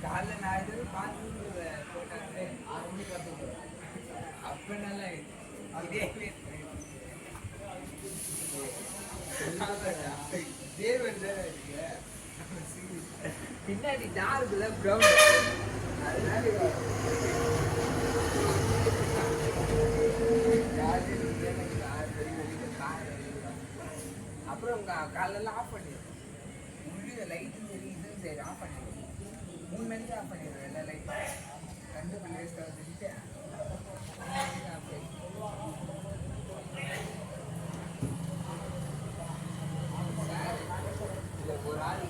காலைல நான் இது பார்த்து போட்டாங்க 6 மணிக்கு வந்து அப்போ நல்லா இதே பின்னாடி டார்க்ல ப்ரௌன் அப்புறம் காலையில் ஆஃப் பண்ணிடுறேன் உள்ளே லைட்டும் சரி இதுவும் சரி ஆஃப் பண்ணிடுறேன் 3 மணிக்கு ஆஃப் பண்ணிடுறேன் எல்லா லைட்டும் கண்டு வேஸ்ட்டாக வச்சுட்டு 3 மணிக்கு ஆஃப் ஒரு ஆள்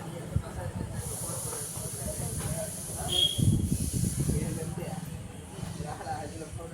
அதில் போன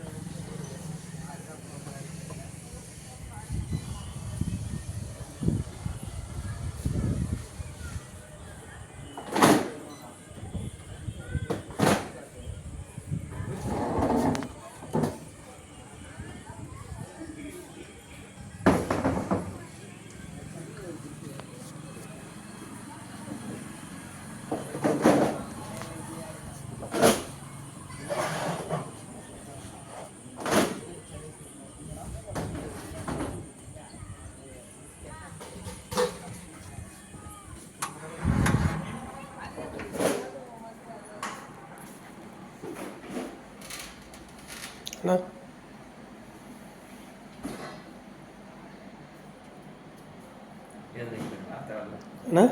அண்ணா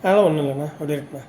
அதெல்லாம் ஒன்றும் இல்லைண்ணா அப்படி இருக்குண்ணா.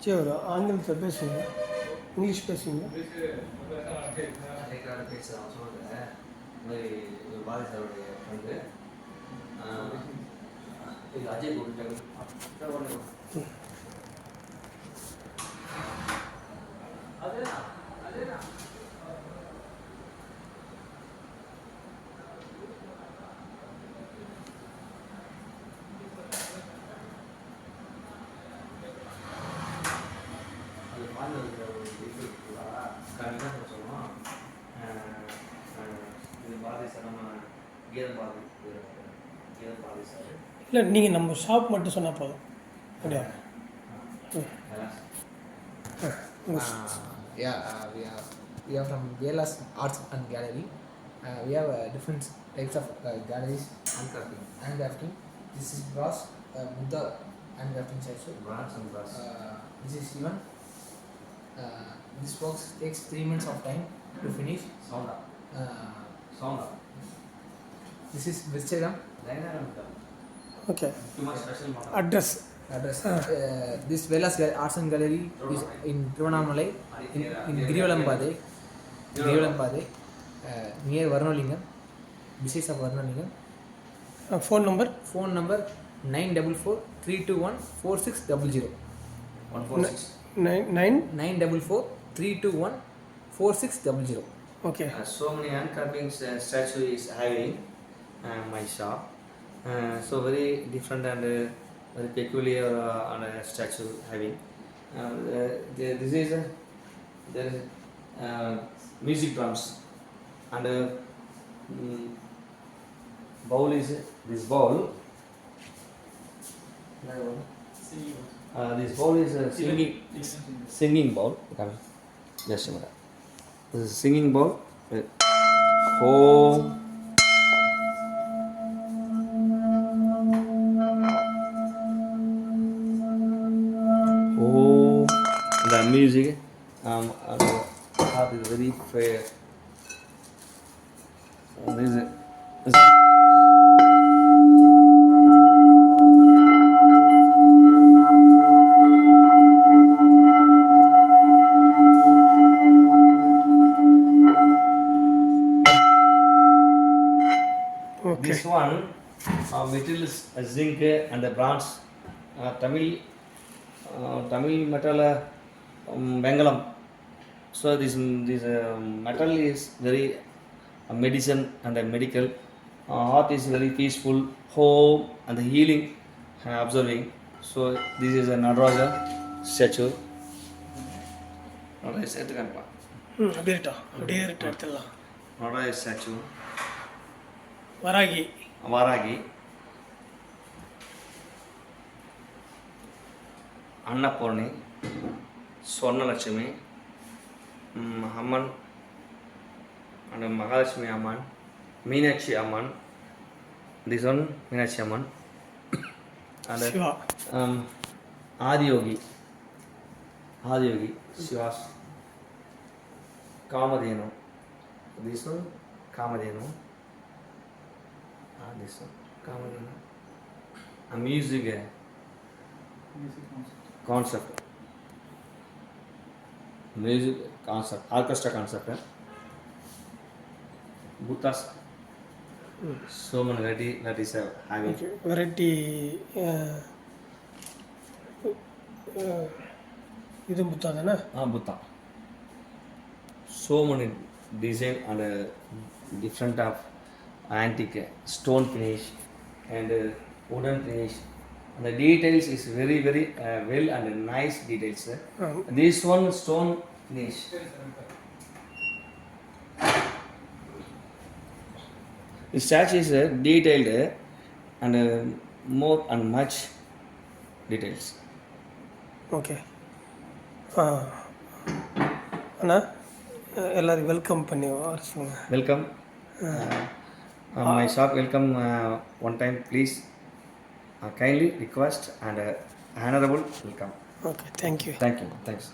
சரி ஒரு ஆங்கிலத்தில் பேசுங்க, இங்கிலீஷ் பேசுங்க. பேசுகிறேன் சொல்லுங்கள். இந்த மாதிரி ஒரு பாரதி சாருடைய ஃப்ரெண்டு இது அஜய் கூப்பிட்டாங்க. அதுதான் அதுதான் இல்லை நீங்கள் நம்ம ஷாப் மட்டும் சொன்னால் போதும். அப்படியா? We are from Velas Arts and Gallery. We have different types of galleries. Handcrafting. This is brass, Buddha handcrafting also. Brass and brass. This is even. This box takes 3 minutes of time to finish. Sound up. This is Vistagram. Okay. Too much special address. This Velas Arts and Gallery is in Tiruvannamalai, in Girivalam Pade, near Varnolingam, besides of Varnolingam. Phone number 944 321 4600. 146. 944-321-4600. Okay So many handcrafting statue is having my shop. So very different and very peculiar on a statue having. This is there is music drums and bowl is this bowl. This bowl is a singing bowl. Come, just a minute. This is singing bowl. Home. Oh, the music. Heart is very fair. This is okay this one material is zinc and the bronze. Tamil metal Bengalam. So this metal is very medicine and medical. Heart is very peaceful, home and the healing observing. So this is a Nadaraja statue. Nadaraja statue kanpa. அப்படியே இருக்கா அப்படியே இருக்கு எடுத்துடலாம். Nadaraja statue. Varahi Varagi. Annapurni, Swarnalakshmi, Amman and Mahalakshmi Amman, Meenakshi Amman, this one Meenakshi Amman and Shiva Adiyogi, Shiva's Kamadhenu, this one Kamadhenu, this one Kamadhenu, a music concept, music concept, orchestra concept. Buddhas, so many varieties are having. Okay variety இது புத்தா தானே Buddha. So many design and different of antique stone finish and wooden finish. And the details is very well and nice details. This one stone finish. The statue is detailed and more and much details. Okay அண்ணா எல்லோரும் welcome பண்ணி வர சொல்லுங்கள். Welcome. My shop welcome one time please. Kindly request and honorable welcome. Okay thank you. Thank you. Thanks.